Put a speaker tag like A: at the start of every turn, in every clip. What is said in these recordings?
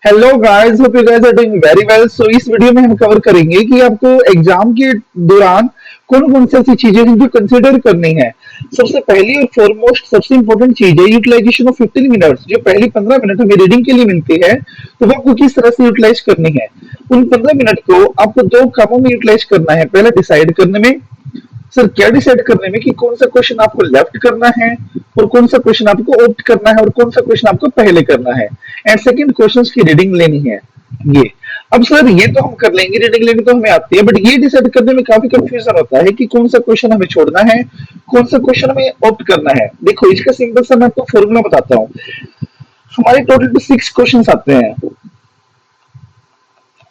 A: Hello guys, hope you guys are doing very well. So इस video में हम cover करेंगे कि आपको एग्जाम के दौरान कौन कौन सी ऐसी चीजें जिनको कंसिडर करनी है। सबसे पहली और फॉरमोस्ट सबसे इंपॉर्टेंट चीज है यूटिलाइजेशन ऑफ 15 मिनट्स। जो पहली 15 मिनट हमें रीडिंग के लिए मिलती है तो वो आपको किस तरह से यूटिलाइज करनी है। उन 15 मिनट को आपको दो कामों में यूटिलाइज करना है। पहला डिसाइड करने में, सर क्या डिसाइड करने में कि कौन सा क्वेश्चन आपको लेफ्ट करना है और कौन सा क्वेश्चन आपको ऑप्ट करना है और कौन सा क्वेश्चन आपको पहले करना है। एंड सेकंड क्वेश्चंस की रीडिंग लेनी है। ये अब सर ये तो हम कर लेंगे, रीडिंग लेनी तो हमें आती है, बट ये डिसाइड करने में काफी कंफ्यूजन होता है कि कौन सा क्वेश्चन हमें छोड़ना है, कौन सा क्वेश्चन हमें ऑप्ट करना है। देखो इसका सिंपल सा मैं आपको फॉर्मूला बताता हूँ। हमारे टोटल 6 क्वेश्चन आते हैं।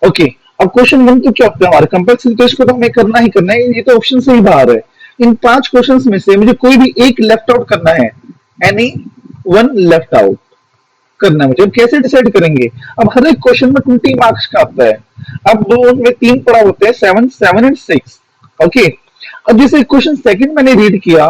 A: ओके, अब क्वेश्चन वन तो क्या होता है हमारा कंपल्सरी, तो इसको तो हमें करना ही करना है, ये तो ऑप्शन से ही बाहर है। इन 5 क्वेश्चंस में से मुझे कोई भी एक लेफ्ट आउट करना है। एनी वन लेफ्ट आउट करना है मुझे। अब कैसे डिसाइड करेंगे? अब हर एक क्वेश्चन में 20 मार्क्स का आता है। अब दो में 3 पड़ा होते हैं, 7 7 एंड 6। ओके, अब जैसे क्वेश्चन सेकंड मैंने रीड किया,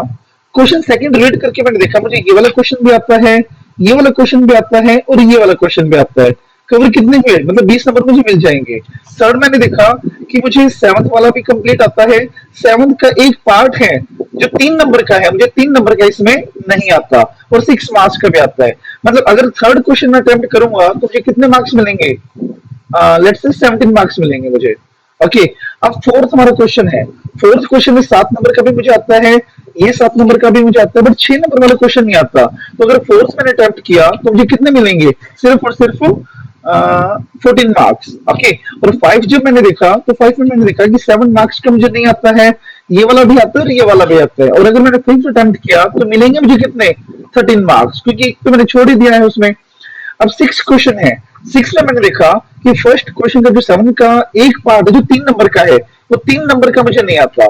A: क्वेश्चन सेकंड रीड करके मैंने देखा मुझे ये वाला क्वेश्चन भी आता है, ये वाला क्वेश्चन भी आता है और ये वाला क्वेश्चन भी आता है। कवर कितने हुए? मतलब 20 नंबर मुझे मिल जाएंगे। थर्ड मैंने देखा कि मुझे सेवंथ वाला भी कंप्लीट आता है। सेवंथ का एक पार्ट है जो 3 नंबर का है, मुझे 3 नंबर का इसमें नहीं आता और 6 मार्क्स का भी आता है। मतलब अगर थर्ड क्वेश्चन में अटेम्प्ट करूंगा तो मुझे कितने मार्क्स मिलेंगे? लेट्स से 17 मार्क्स मिलेंगे मुझे। ओके, अब फोर्थ हमारा क्वेश्चन है। फोर्थ क्वेश्चन में 7 नंबर का भी मुझे आता है, ये 7 नंबर का भी मुझे आता है, बट 6 नंबर वाला क्वेश्चन नहीं आता। तो अगर फोर्थ मैंने अटेम्प्ट किया तो मुझे कितने मिलेंगे? सिर्फ और सिर्फ 14 मार्क्स। ओके, और 5 जब मैंने देखा तो 5 में मैंने देखा कि 7 मार्क्स का मुझे नहीं आता है, ये वाला भी आता है और ये वाला भी आता है। और अगर मैंने फिफ्थ अटेम्प्ट किया तो मिलेंगे मुझे कितने? 13 मार्क्स, क्योंकि एक तो मैंने छोड़ ही दिया है उसमें। अब 6 क्वेश्चन है। 6 में मैंने देखा कि फर्स्ट क्वेश्चन का जो 7 का एक पार्ट है जो 3 नंबर का है, वो 3 नंबर का मुझे नहीं आता।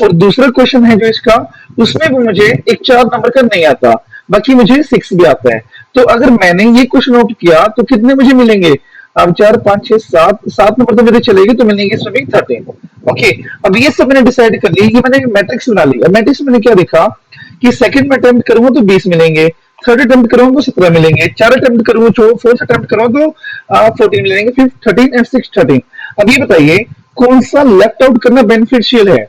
A: और दूसरा क्वेश्चन है जो इसका, उसमें भी मुझे एक 4 नंबर का नहीं आता, बाकी मुझे 6 भी आता है। तो अगर मैंने ये क्वेश्चन नोट किया तो कितने मुझे मिलेंगे? अब 4 5 6 7 7 नंबर तो मेरे चलेगी, तो मिलेंगे इसमें 13। ओके, अब ये सब मैंने डिसाइड कर लिया, ये मैंने मैट्रिक्स बना ली। अब मैट्रिक्स मैंने क्या देखा कि सेकंड में अटेम्प्ट करूंगा तो 20 मिलेंगे, थर्ड अटेम्प्ट करूंगा तो 17 मिलेंगे, चार अटेम्प्ट करूंगा तो फोर्थ अटेम्प्ट करूंगा तो 14 मिलेंगे, फिफ्थ 13 एंड सिक्स 13। अब ये बताइए कौन सा लेफ्ट आउट करना बेनिफिशियल है,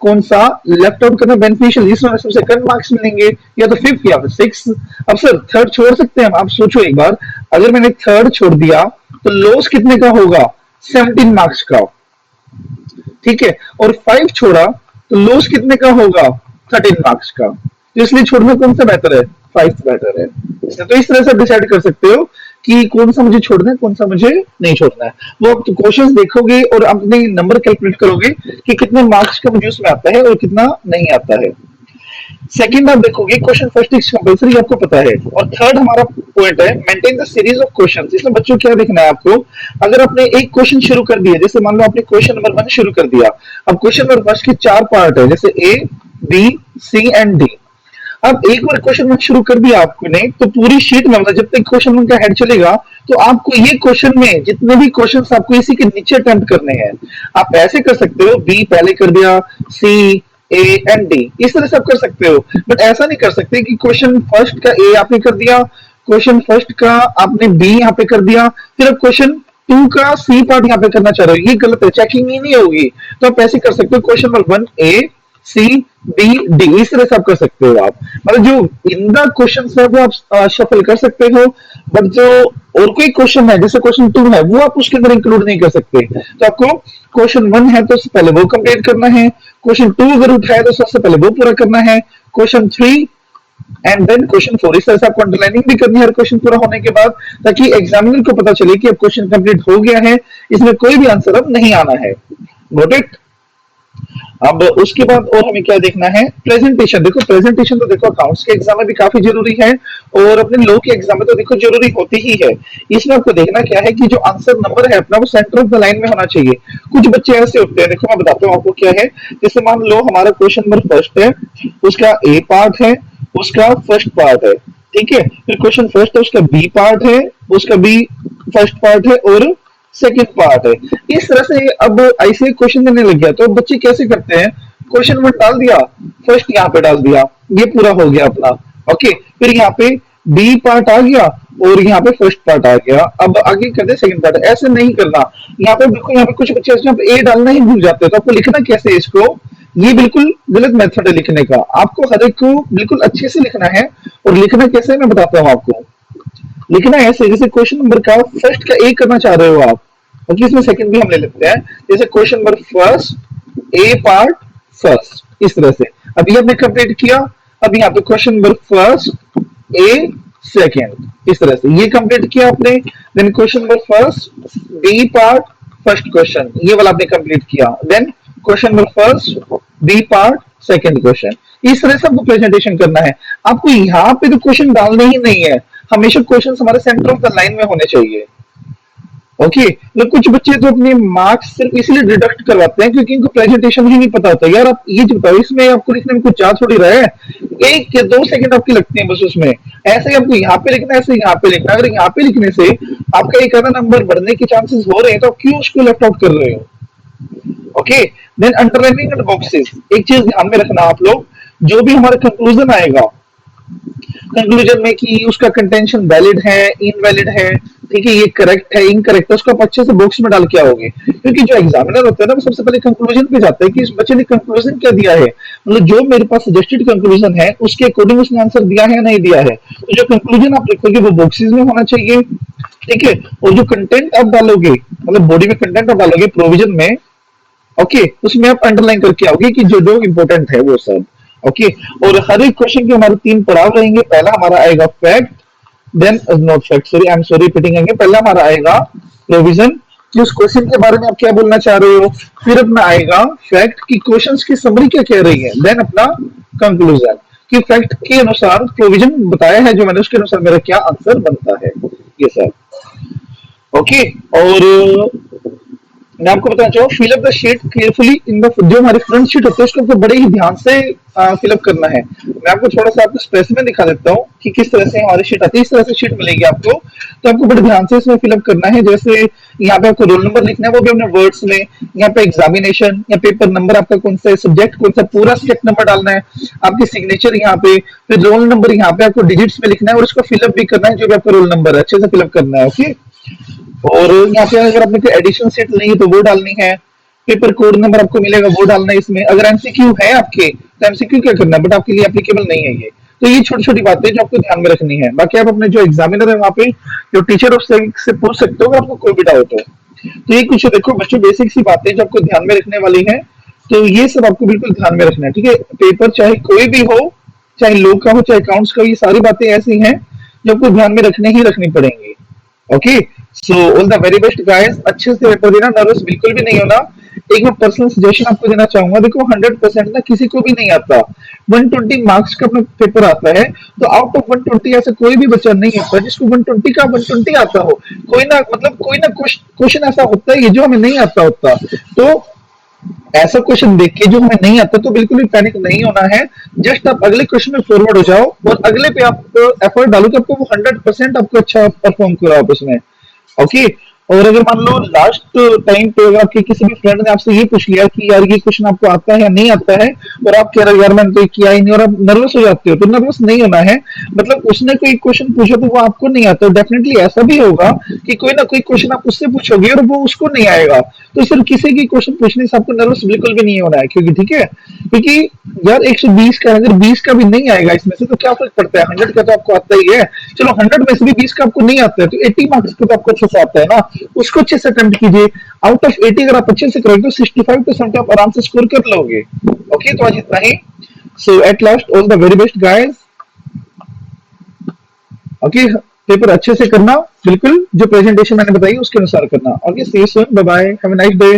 A: कौन सा लेफ्ट आउट करना बेनिफिशियल, इसमें सबसे कम मार्क्स मिलेंगे, या तो फिफ्थ या फिर सिक्स। अब सर थर्ड छोड़ सकते हैं हम? आप सोचो एक बार, अगर मैंने थर्ड छोड़ दिया तो लॉस कितने का होगा? 17 मार्क्स का। ठीक है, और 5 छोड़ा तो लॉस कितने का होगा? 13 मार्क्स का। तो इसलिए छोड़ना कौन सा बेहतर है? 5 बेहतर है। तो इस तरह से आप डिसाइड कर सकते हो कि कौन सा मुझे छोड़ना है, कौन सा मुझे नहीं छोड़ना है। वो आप क्वेश्चंस देखोगे और अपने नंबर कैलकुलेट करोगे कि कितने मार्क्स का मुझे उसमें आता है और कितना नहीं आता है। सेकंड आप देखोगे क्वेश्चन फर्स्ट इज कंपलसरी, आपको पता है। और थर्ड हमारा पॉइंट है maintain the series of questions. इसमें बच्चों क्या देखना है आपको, अगर आपने एक क्वेश्चन शुरू कर दिया, जैसे मान लो आपने क्वेश्चन नंबर 1 शुरू कर दिया, अब क्वेश्चन नंबर 1 के 4 पार्ट है, जैसे A B C and D. अब एक बार क्वेश्चन वन शुरू कर दिया आपने तो पूरी शीट में, मतलब जब तक क्वेश्चन वन का हेड चलेगा तो आपको ये क्वेश्चन में जितने भी क्वेश्चन आपको इसी के नीचे अटेम्प्ट करने हैं। आप ऐसे कर सकते हो, बी पहले कर दिया, सी ए एंड डी, इस तरह से आप कर सकते हो। बट ऐसा नहीं कर सकते कि क्वेश्चन फर्स्ट का ए आपने कर दिया, क्वेश्चन फर्स्ट का आपने बी यहाँ पे कर दिया, फिर अब क्वेश्चन 2 का सी पार्ट यहाँ पे करना चाह रहे हो, ये गलत है, चेकिंग ही नहीं होगी। तो आप ऐसे कर सकते हो, क्वेश्चन नंबर 1 ए सी बी डी, इस तरह से आप कर सकते हो। आप मतलब जो इन द क्वेश्चन है वो आप शफल कर सकते हो, बट जो और कोई क्वेश्चन है जैसे क्वेश्चन 2 है वो आप उसके अंदर इंक्लूड नहीं कर सकते। तो आपको क्वेश्चन 1 है तो पहले वो कंप्लीट करना है, क्वेश्चन 2 अगर उठाया तो सबसे पहले वो पूरा करना है, क्वेश्चन 3 एंड देन क्वेश्चन 4। इस तरह से आपको अंडरलाइनिंग भी करनी है हर क्वेश्चन पूरा होने के बाद, ताकि एग्जामिनर को पता चले कि अब क्वेश्चन कंप्लीट हो गया है, इसमें कोई भी आंसर अब नहीं आना है। Note it. अब उसके बाद और हमें क्या देखना है? प्रेजेंटेशन। देखो प्रेजेंटेशन तो देखो अकाउंट्स के एग्जाम में भी काफी जरूरी है और अपने लॉ के एग्जाम में तो देखो जरूरी होती ही है। इसमें आपको देखना क्या है कि जो आंसर नंबर है अपना वो सेंटर ऑफ द लाइन में होना चाहिए। कुछ बच्चे ऐसे होते हैं, देखो मैं बताता हूँ आपको क्या है। जैसे मान लो हमारा क्वेश्चन नंबर फर्स्ट है, उसका ए पार्ट है, उसका फर्स्ट पार्ट है, ठीक है, फिर क्वेश्चन फर्स्ट है उसका बी पार्ट है, उसका बी फर्स्ट पार्ट है और सेकंड पार्ट है। इस तरह से अब ऐसे क्वेश्चन देने लग गया तो बच्चे कैसे करते हैं, क्वेश्चन वन डाल दिया, फर्स्ट यहाँ पे डाल दिया, ये पूरा हो गया अपना। ओके, फिर यहाँ पे बी पार्ट आ गया और यहाँ पे फर्स्ट पार्ट आ गया। अब आगे करते सेकंड पार्ट। ऐसे नहीं करना। यहाँ पे देखो, यहाँ पे कुछ बच्चे यहाँ पे ए डालना ही भूल जाते हैं, तो आपको लिखना कैसे है इसको? ये बिल्कुल गलत मेथड है लिखने का। आपको हर एक को बिल्कुल अच्छे से लिखना है, और लिखना कैसे है मैं बताता हूँ आपको। लिखना है ऐसे, जैसे क्वेश्चन नंबर का फर्स्ट का ए करना चाह रहे हो आप, ओके, इसमें सेकंड भी हम ले लेते हैं। जैसे क्वेश्चन नंबर फर्स्ट ए पार्ट फर्स्ट, इस तरह से। अब ये हमने कंप्लीट किया। अब यहाँ पे question number first a second, इस तरह से ये कंप्लीट किया आपने। Then question number first b part first question, ये वाला आपने कंप्लीट किया। Then question number first b part second question. इस तरह से आपको प्रेजेंटेशन करना है। आपको यहाँ पे तो क्वेश्चन डालने ही नहीं है, हमेशा क्वेश्चन हमारे सेंटर ऑफ द लाइन में होने चाहिए। ओके, तो कुछ बच्चे तो अपने मार्क्स सिर्फ इसलिए डिडक्ट करवाते हैं क्योंकि इनको प्रेजेंटेशन ही नहीं पता होता। यार आप ये जो बताओ, इसमें आपको लिखने में कुछ जा थोड़ी रहा है, 1 या 2 सेकंड आपकी लगती है बस उसमें। ऐसे ही आपको यहाँ पे लिखना है, ऐसे यहाँ पे लिखना है। अगर यहाँ पे लिखने से आपका एक आधा नंबर बढ़ने के चांसेस हो रहे हैं, तो आप क्यों उसको लेफ्ट आउट कर रहे हो? Okay, then underlining and boxes. एक चीज ध्यान में रखना आप लोग, जो भी हमारा कंक्लूजन आएगा कंक्लूजन में कि उसका कंटेंशन वैलिड है, इनवैलिड है, ठीक है, ये करेक्ट है, इनकरेक्ट है, उसको आप अच्छे से बॉक्स में डाल के आओगे। क्योंकि जो एग्जामिनर होता है ना, वो सबसे पहले कंक्लूजन पे जाता है कि इस बच्चे ने कंक्लूजन क्या दिया है, मतलब जो मेरे पास सजेस्टेड कंक्लूजन है उसके अकॉर्डिंग उसने आंसर दिया है या नहीं दिया है। तो जो कंक्लूजन आप लिखोगे वो बॉक्सेस में होना चाहिए, ठीक है। और जो कंटेंट आप डालोगे, मतलब बॉडी में कंटेंट आप डालोगे प्रोविजन में, ओके, उसमें आप अंडरलाइन करके आओगे कि जो जो इंपॉर्टेंट है वो सब। ओके, और हर एक क्वेश्चन के हमारे 3 पड़ाव रहेंगे। पहला हमारा आएगा fact, then not fact, sorry, I am sorry repeating again. पहला हमारा आएगा प्रोविजन कि उस क्वेश्चन के बारे में आप क्या बोलना चाह रहे हो। फिर अपना आएगा फैक्ट की क्वेश्चंस की समरी क्या कह रही है। देन अपना कंक्लूजन कि फैक्ट के अनुसार प्रोविजन बताया है जो मैंने, उसके अनुसार मेरा क्या आंसर बनता है, ये सब। ओके, और मैं आपको बताना चाहूँ, fill up the sheet carefully in the, जो हमारी फ्रंट शीट होती है उसको आपको बड़े ही ध्यान से फिलअप करना है। मैं आपको थोड़ा सा आपको स्पेसिमेन दिखा देता हूँ कि किस तरह से हमारी शीट आती है। इस तरह से शीट मिलेगी आपको, तो आपको बड़े ध्यान से इसमें फिलअप करना है। जैसे यहाँ पे आपको रोल नंबर लिखना है, वो भी अपने वर्ड्स में। यहाँ पे एग्जामिनेशन या पेपर नंबर आपका कौन सा है, सब्जेक्ट कौन सा, पूरा सब्जेक्ट नंबर डालना है, आपकी सिग्नेचर यहाँ पे, फिर रोल नंबर यहाँ पे आपको डिजिट्स में लिखना है, और उसको फिलअप भी करना है जो भी आपका रोल नंबर है, अच्छे से फिलअप करना है। ओके, और यहाँ पे अगर आपने कोई एडिशन सीट नहीं है तो वो डालनी है। पेपर कोड नंबर आपको मिलेगा, वो डालना है इसमें। अगर एमसीक्यू है आपके, तो एमसीक्यू क्या करना है, बट आपके लिए एप्लीकेबल नहीं है ये। तो ये छोटी छोटी बातें जो आपको ध्यान में रखनी है। बाकी आप अपने जो एग्जामिनर है वहाँ पे, जो टीचर उससे पूछ सकते हो अगर आपको कोई भी डाउट हो। तो ये कुछ देखो बच्चों बेसिक सी बातें जो आपको ध्यान में रखने वाली है। तो ये सब आपको बिल्कुल ध्यान में रखना है, ठीक है। पेपर चाहे कोई भी हो, चाहे लॉ का हो, चाहे अकाउंट्स का हो, ये सारी बातें ऐसी हैं जो आपको ध्यान में रखने ही रखनी पड़ेंगी। Okay, so all the very best guys. अच्छे से पेपर देना, नर्वस बिल्कुल भी नहीं होना। एक मैं पर्सनल सजेशन आपको देना चाहूंगा, देखो 100% ना किसी को भी नहीं आता। 120 मार्क्स का अपना पेपर आता है, तो आउट ऑफ 120 ऐसा कोई भी बच्चा नहीं होता जिसको 120 का 120 आता हो। कोई ना, मतलब कोई ना क्वेश्चन ऐसा होता है ये जो हमें नहीं आता होता। तो ऐसा क्वेश्चन देख के जो हमें नहीं आता, तो बिल्कुल भी पैनिक नहीं होना है। जस्ट आप अगले क्वेश्चन में फॉरवर्ड हो जाओ और अगले पे आप एफर्ट डालो कि आपको वो 100% आपको अच्छा परफॉर्म करो आप उसमें। ओके, और अगर मान लो लास्ट टाइम पे अगर आपके किसी भी फ्रेंड ने आपसे ये पूछ लिया कि यार ये क्वेश्चन आपको आता है या नहीं आता है, और आप कह रहे हो यार मैंने तो किया ही नहीं, और आप नर्वस हो जाते हो, तो नर्वस नहीं होना है। मतलब उसने कोई क्वेश्चन पूछा तो वो आपको नहीं आता, डेफिनेटली ऐसा भी होगा कि कोई ना कोई क्वेश्चन आप उससे पूछोगे और वो उसको नहीं आएगा। तो सिर्फ किसी की क्वेश्चन पूछने से आपको नर्वस बिल्कुल भी नहीं होना है, क्योंकि ठीक है, क्योंकि यार 120 का अगर 20 का भी नहीं आएगा इसमें से तो क्या फर्क पड़ता है, 100 का तो आपको आता ही है। चलो 100 में से भी 20 का आपको नहीं आता है, तो 80 मार्क्स का तो आपको अच्छे से आता है ना, उसको अच्छे से अटेम्प्ट कीजिए। आउट ऑफ 80 अगर आप अच्छे से करोगे तो 65% आप आराम से स्कोर कर लोगे। ओके, तो आज इतना ही। So at last all the very best guys. Okay, paper अच्छे से करना, बिल्कुल जो प्रेजेंटेशन मैंने बताई उसके अनुसार करना। Okay, see you soon, bye bye, have a nice day.